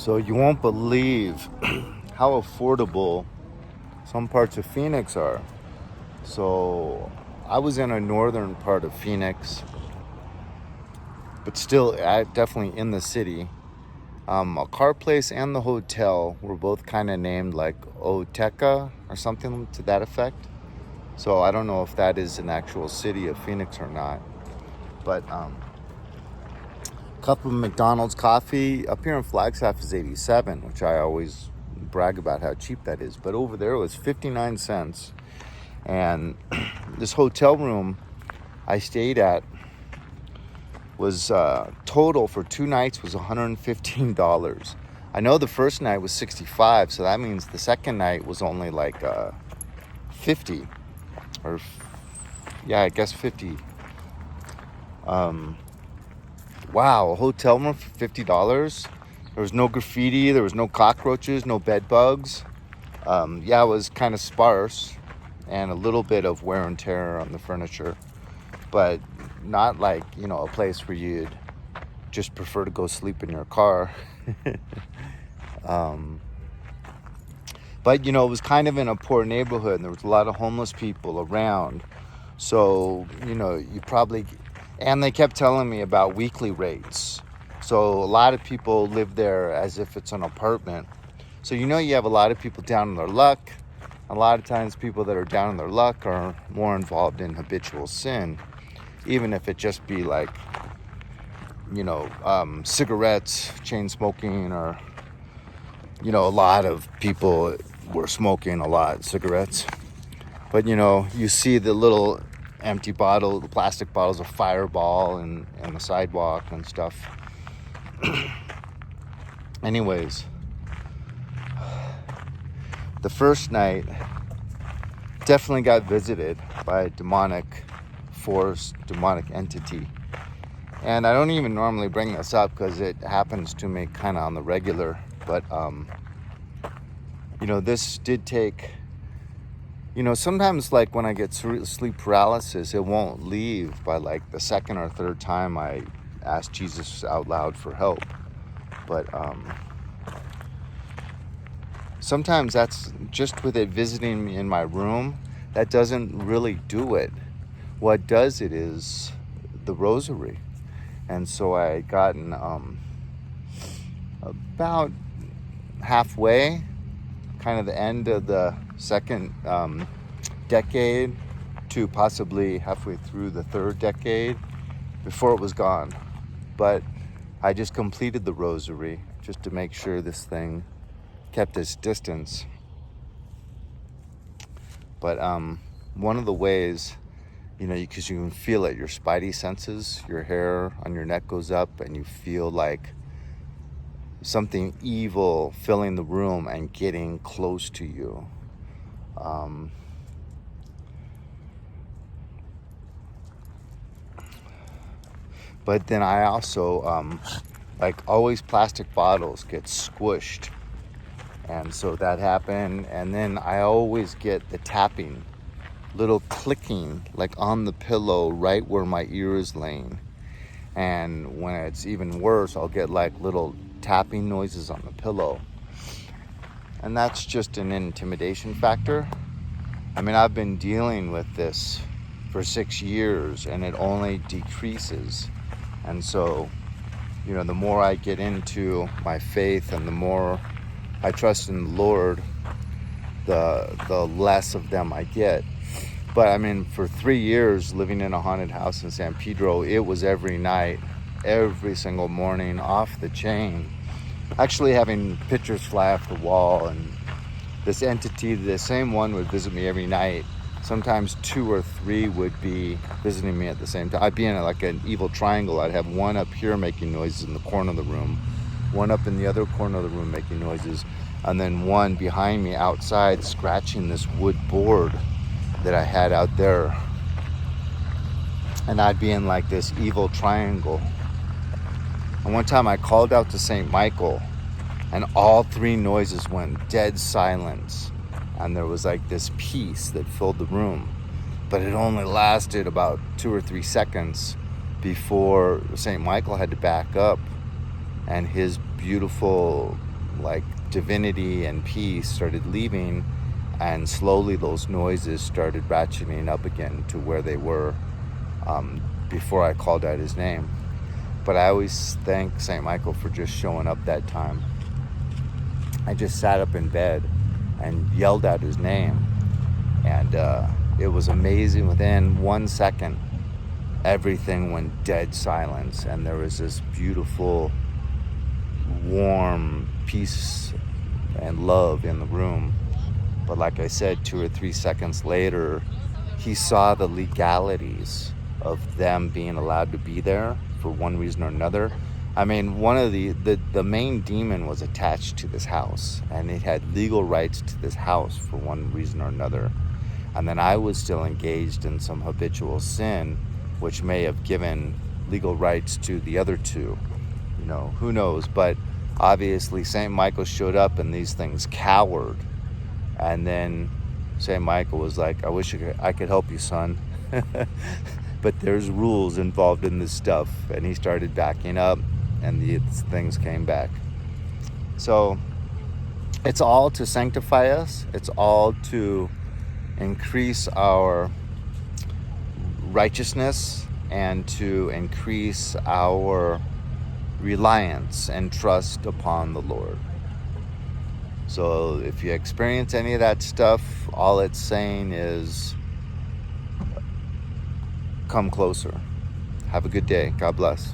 So you won't believe how affordable some parts of Phoenix are. So I was in a northern part of Phoenix, but still definitely in the city. A car place and the hotel were both kind of named like Oteca or something to that effect. So I don't know if that is an actual city of Phoenix or not. But cup of McDonald's coffee up here in Flagstaff is 87, which I always brag about how cheap that is. But over there it was 59 cents. And this hotel room I stayed at was total for 2 nights was $115. I know the first night was 65, so that means the second night was only like 50, or yeah, I guess 50. Wow, a hotel room for $50. There was no graffiti, there was no cockroaches, no bed bugs. Yeah, it was kind of sparse and a little bit of wear and tear on the furniture, but not like, a place where you'd just prefer to go sleep in your car. But, it was kind of in a poor neighborhood, and there was a lot of homeless people around. So, you probably... And they kept telling me about weekly rates. So a lot of people live there as if it's an apartment. So, you have a lot of people down on their luck. A lot of times people that are down on their luck are more involved in habitual sin. Even if it just be like, cigarettes, chain smoking, or, a lot of people were smoking a lot, cigarettes. But, you see the little empty bottle, the plastic bottles of Fireball and the sidewalk and stuff. Anyways, the first night definitely got visited by a demonic force, demonic entity. And I don't even normally bring this up because it happens to me kind of on the regular. But, this did take... sometimes like when I get sleep paralysis, it won't leave by like the second or third time I ask Jesus out loud for help. But sometimes that's just with it visiting me in my room. That doesn't really do it. What does it is the rosary. And so I had gotten about halfway, kind of the end of the second decade to possibly halfway through the third decade before it was gone. But I just completed the rosary just to make sure this thing kept its distance. But one of the ways, because you can feel it, your spidey senses, your hair on your neck goes up and you feel like something evil filling the room and getting close to you. But then I also, always plastic bottles get squished. And so that happened. And then I always get the tapping, little clicking, like on the pillow right where my ear is laying. And when it's even worse, I'll get like little tapping noises on the pillow. And that's just an intimidation factor. I mean, I've been dealing with this for 6 years and it only decreases. And so, the more I get into my faith and the more I trust in the Lord, the less of them I get. But I mean, for 3 years living in a haunted house in San Pedro, it was every night, every single morning, off the chain. Actually having pictures fly off the wall, and this entity, the same one, would visit me every night. Sometimes 2 or 3 would be visiting me at the same time. I'd be in like an evil triangle. I'd have one up here making noises in the corner of the room, one up in the other corner of the room making noises, and then one behind me outside scratching this wood board that I had out there. And I'd be in like this evil triangle. And one time I called out to St. Michael, and all 3 noises went dead silence. And there was like this peace that filled the room. But it only lasted about 2 or 3 seconds before St. Michael had to back up. And his beautiful like divinity and peace started leaving, and slowly those noises started ratcheting up again to where they were before I called out his name. But I always thank St. Michael for just showing up that time. I just sat up in bed and yelled out his name, and it was amazing. Within 1 second, everything went dead silence, and there was this beautiful, warm peace and love in the room. But like I said, 2 or 3 seconds later, he saw the legalities of them being allowed to be there for one reason or another. I mean, one of the main demon was attached to this house, and it had legal rights to this house for one reason or another. And then I was still engaged in some habitual sin, which may have given legal rights to the other two. You know, who knows? But obviously St. Michael showed up and these things cowered. And then St. Michael was like, I wish I could help you, son. But there's rules involved in this stuff. And he started backing up, and these things came back. So it's all to sanctify us. It's all to increase our righteousness and to increase our reliance and trust upon the Lord. So if you experience any of that stuff, all it's saying is come closer. Have a good day. God bless.